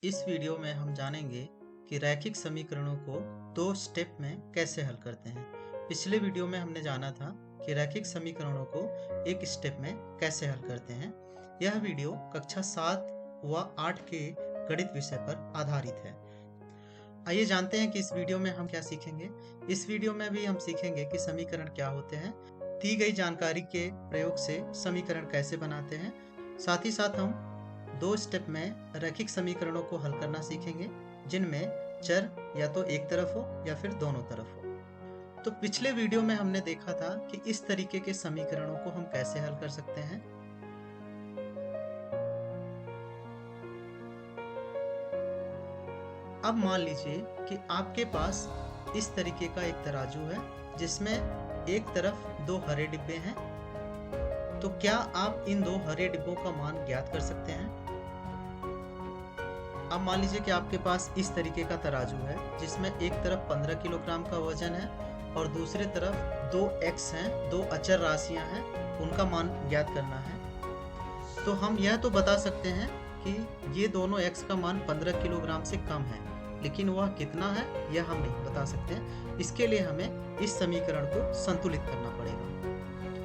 इस वीडियो में हम जानेंगे कि रैखिक समीकरणों को दो स्टेप में कैसे हल करते हैं। पिछले वीडियो में हमने जाना था कि रैखिक समीकरणों को एक स्टेप में कैसे हल करते हैं। यह वीडियो कक्षा 7 व 8 के गणित विषय पर आधारित है। आइए जानते हैं कि इस वीडियो में हम क्या सीखेंगे। इस वीडियो में भी हम सीखेंगे कि समीकरण क्या होते हैं, दी गई जानकारी के प्रयोग से समीकरण कैसे बनाते हैं। साथ ही साथ हम दो स्टेप में रैखिक समीकरणों को हल करना सीखेंगे, जिनमें चर या तो एक तरफ हो या फिर दोनों तरफ हो। तो पिछले वीडियो में हमने देखा था कि इस तरीके के समीकरणों को हम कैसे हल कर सकते हैं। अब मान लीजिए कि आपके पास इस तरीके का एक तराजू है जिसमें एक तरफ दो हरे डिब्बे हैं। तो क्या आप इन दो हरे डिब्बों का मान ज्ञात कर सकते हैं? अब मान लीजिए कि आपके पास इस तरीके का तराजू है जिसमें एक तरफ 15 किलोग्राम का वजन है और दूसरी तरफ दो x हैं, दो अचर राशियां हैं, उनका मान ज्ञात करना है। तो हम यह तो बता सकते हैं कि ये दोनों x का मान 15 किलोग्राम से कम है, लेकिन वह कितना है यह हम नहीं बता सकते हैं। इसके लिए हमें इस समीकरण को संतुलित करना पड़ेगा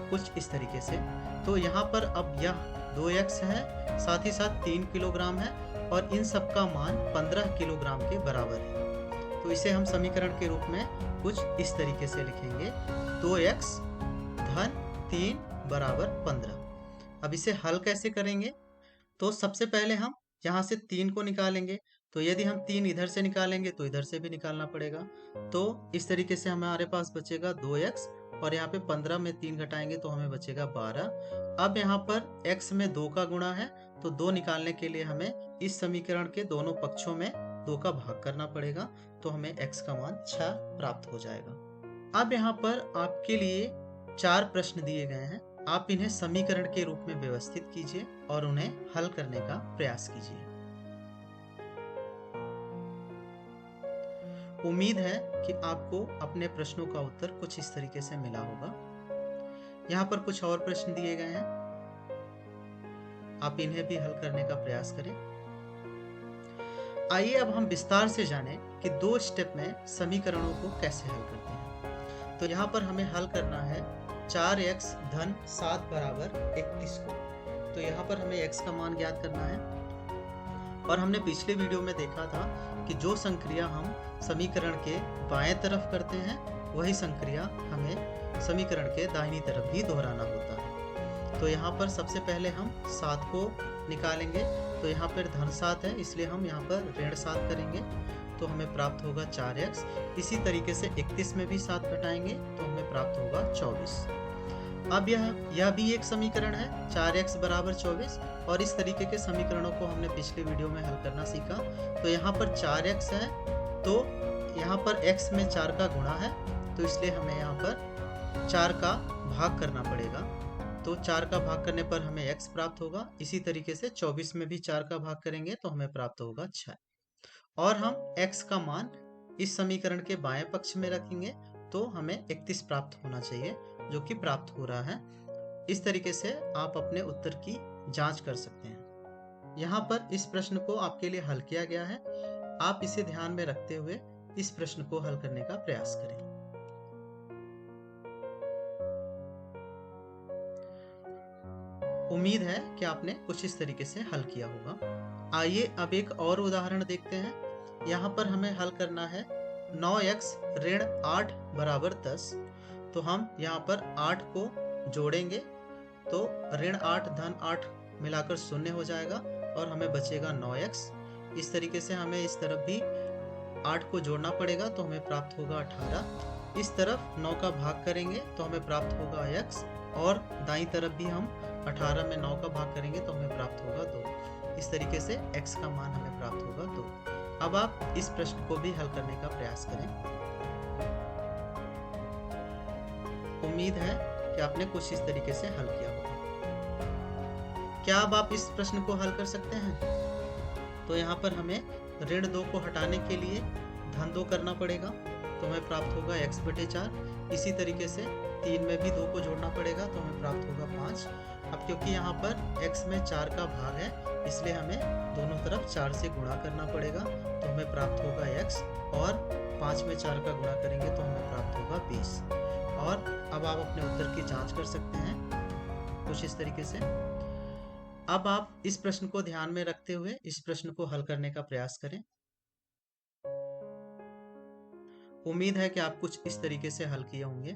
कुछ इस तरीके से। तो यहाँ पर अब यह 2x है, साथ ही साथ 3 किलोग्राम है और इन सब का मान 15 किलोग्राम के बराबर है। तो इसे हम समीकरण के रूप में कुछ इस तरीके से लिखेंगे, 2x धन 3 बराबर 15। अब इसे हल कैसे करेंगे? तो सबसे पहले हम यहाँ से 3 को निकालेंगे। तो यदि हम 3 इधर से निकालेंगे तो इधर से भी निकालना पड़ेगा। तो इस तरीके से हमारे पास बचेगा 2x और यहाँ पे 15 में 3 घटाएंगे तो हमें बचेगा 12। अब यहाँ पर x में 2 का गुणा है, तो 2 निकालने के लिए हमें इस समीकरण के दोनों पक्षों में 2 का भाग करना पड़ेगा, तो हमें x का मान 6 प्राप्त हो जाएगा। अब यहाँ पर आपके लिए 4 प्रश्न दिए गए हैं। आप इन्हें समीकरण के रूप में व्यवस्थित कीजिए और उन्हें हल करने का प्रयास कीजिए। उम्मीद है कि आपको अपने प्रश्नों का उत्तर कुछ इस तरीके से मिला होगा। यहाँ पर कुछ और प्रश्न दिए गए हैं, आप इन्हें भी हल करने का प्रयास करें। आइए अब हम विस्तार से जानें कि दो स्टेप में समीकरणों को कैसे हल करते हैं। तो यहाँ पर हमें हल करना है 4x धन 7 बराबर 31 को। तो यहाँ पर हमें x का मान ज्ञात करना है और हमने पिछले वीडियो में देखा था कि जो संक्रिया हम समीकरण के बाएं तरफ करते हैं वही संक्रिया हमें समीकरण के दाहिनी तरफ भी दोहराना होता है। तो यहाँ पर सबसे पहले हम 7 को निकालेंगे। तो यहाँ पर धन 7 है, इसलिए हम यहाँ पर ऋण 7 करेंगे, तो हमें प्राप्त होगा 4x। इसी तरीके से 31 में भी 7 घटाएंगे तो हमें प्राप्त होगा 24। अब यह भी एक समीकरण है, 4x बराबर 24। और इस तरीके के समीकरणों को हमने पिछले वीडियो में हल करना सीखा। तो यहाँ पर 4x है, तो यहाँ पर x में 4 का गुणा है, तो इसलिए हमें यहाँ पर 4 का भाग करना पड़ेगा। तो 4 का भाग करने पर हमें x प्राप्त होगा। इसी तरीके से 24 में भी 4 का भाग करेंगे तो हमें प्राप्त होगा 6। और हम x का मान इस समीकरण के बाएं पक्ष में रखेंगे तो हमें 31 प्राप्त होना चाहिए, जो कि प्राप्त हो रहा है। इस तरीके से आप अपने उत्तर की जांच कर सकते हैं। यहाँ पर इस प्रश्न को आपके लिए हल किया गया है। आप इसे ध्यान में रखते हुए इस प्रश्न को हल करने का प्रयास करें। उम्मीद है कि आपने कुछ इस तरीके से हल किया होगा। आइए अब एक और उदाहरण देखते हैं। यहाँ पर हमें हल करना है 9x ऋण 8 बराबर 10। तो हम यहाँ पर 8 को जोड़ेंगे तो ऋण 8 धन 8 मिलाकर 0 हो जाएगा और हमें बचेगा 9x। इस तरीके से हमें इस तरफ भी 8 को जोड़ना पड़ेगा तो हमें प्राप्त होगा 18। इस तरफ 9 का भाग करेंगे तो हमें प्राप्त होगा x और दाईं तरफ भी हम 18 में 9 का भाग करेंगे तो हमें प्राप्त होगा 2। इस तरीके से x का मान हमें प्राप्त होगा 2। अब आप इस प्रश्न को भी हल करने का प्रयास करें। उम्मीद है कि आपने कुछ इस तरीके से हल किया होगा। क्या अब आप इस प्रश्न को हल कर सकते हैं? तो यहाँ पर हमें ऋण 2 को हटाने के लिए धन 2 करना पड़ेगा, तो हमें प्राप्त होगा x बटे 4। इसी तरीके से 3 में भी 2 को जोड़ना पड़ेगा तो हमें प्राप्त होगा 5 अब क्योंकि यहाँ पर x में 4 का भाग है, इसलिए हमें दोनों तरफ 4 से गुणा करना पड़ेगा, तो हमें प्राप्त होगा x, और 5 में 4 का गुणा करेंगे तो हमें प्राप्त होगा 20। और अब आप अपने उत्तर की जांच कर सकते हैं कुछ इस तरीके से। अब आप इस प्रश्न को ध्यान में रखते हुए इस प्रश्न को हल करने का प्रयास करें। उम्मीद है कि आप कुछ इस तरीके से हल किए होंगे।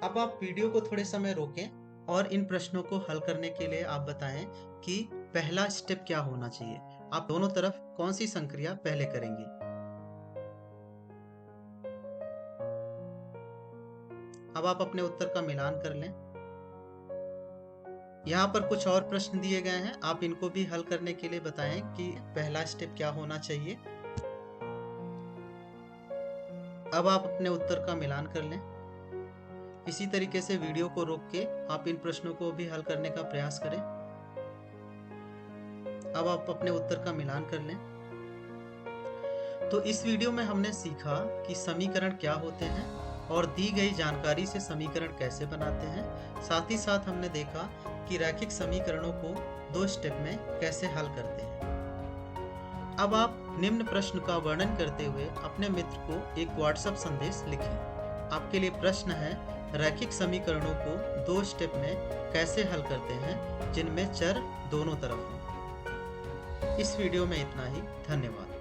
अब आप वीडियो को थोड़े समय रोकें और इन प्रश्नों को हल करने के लिए आप बताएं कि पहला स्टेप क्या होना चाहिए। आप दोनों तरफ कौन सी संक्रिया पहले करेंगे। अब आप अपने उत्तर का मिलान कर लें। यहाँ पर कुछ और प्रश्न दिए गए हैं, आप इनको भी हल करने के लिए बताएं कि पहला स्टेप क्या होना चाहिए। अब आप अपने उत्तर का मिलान कर लें। इसी तरीके से वीडियो को रोक के आप इन प्रश्नों को भी हल करने का प्रयास करें। अब आप अपने उत्तर का मिलान कर लें। तो इस वीडियो में हमने सीखा कि समीकरण क्या होते हैं और दी गई जानकारी से समीकरण कैसे बनाते हैं। साथ ही साथ हमने देखा कि रैखिक समीकरणों को 2 स्टेप में कैसे हल करते हैं। अब आप निम्न प्रश्न का वर्णन करते हुए अपने मित्र को एक व्हाट्सएप संदेश लिखें। आपके लिए प्रश्न है, रैखिक समीकरणों को 2 स्टेप में कैसे हल करते हैं जिनमें चर दोनों तरफ हों। इस वीडियो में इतना ही। धन्यवाद।